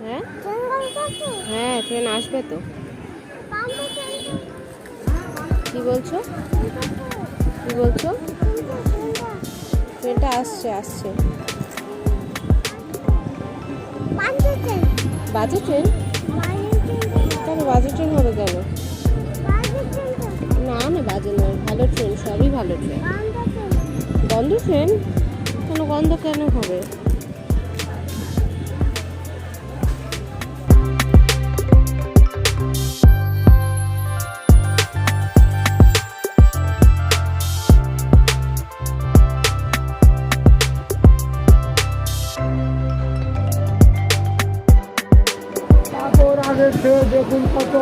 হ্যাঁ হ্যাঁ ট্রেন আসবে তো। কি বলছো কি বলছো? ট্রেনটা আসছে আসছে। বাজে ট্রেন? কেন বাজে ট্রেন হবে কেন? না না বাজে নয়, ভালো ট্রেন, সবই ভালো ট্রেন। গন্ধ ট্রেন? কেন গন্ধ কেন হবে? দেখুন কত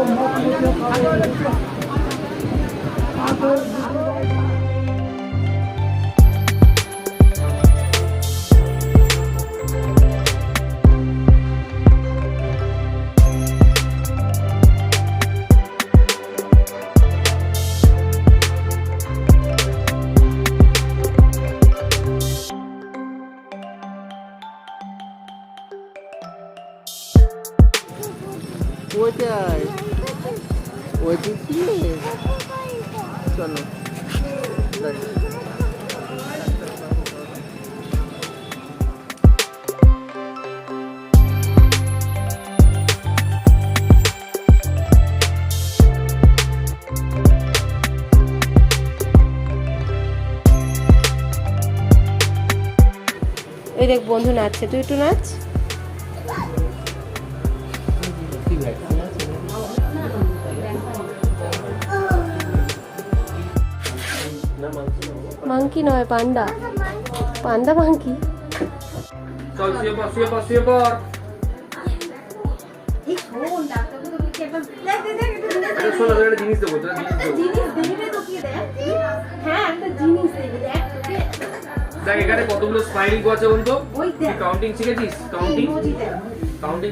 কোথায়? ওইদিকে চলো। এই দেখ বন্ধু নাচছে, তুই একটু নাচ। মাংকি নয়, পান্ডা। পান্ডা মাংকি। চল শুয়ে পড় শুয়ে পড় শুয়ে পড়। শোনো একটা জিনিস দেবো, তোরা জিনিস দেবো। দেখ এখানে কতগুলো স্মাইল আছে বলতো? কাউন্টিং শিখেছিস? কাউন্টিং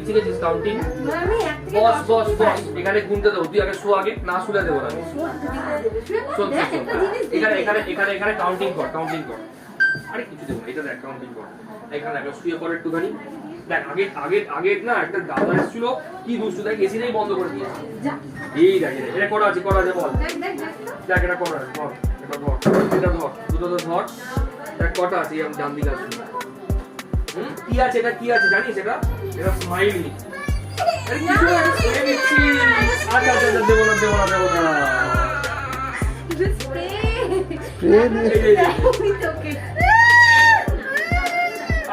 শিখেছিস? কাউন্টিং বস বস বস এখানে গুনতে দেবো। তুই আগে শো, আগে না শুলে দেবো না। শোন এখানে এখানে এখানে এখানে কাউন্টিং কর, কাউন্টিং কর। আরে কিছু দেবো, এটা দেখ কাউন্টিং কর। এখানে একটা শুয়ে পড়ে একটুখানি। দেখ আগে আগে আগে না একটা দাদা এসেছিল, কি দুষ্টু, দেখ এসি নেই, বন্ধ করে দিয়েছে। এই দেখ এটা করা আছে, করা আছে, বল দেখ এটা করা আছে, ধর এটা ধর, এটা ধর, দুটো ধর। দেখ কটা আছে, আমি ডান দিকে আছে। কি আছে এটা, কি আছে জানিস? এটা এটা স্মাইলি। আচ্ছা আচ্ছা দেবো না দেবো না দেবো না।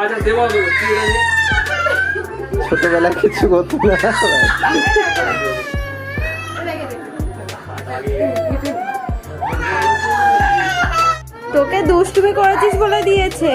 আচ্ছা দেবো দেবো। ছোটবেলা কিছু করতো না। তোকে দুষ্টুমি করেছিস বলে দিয়েছে।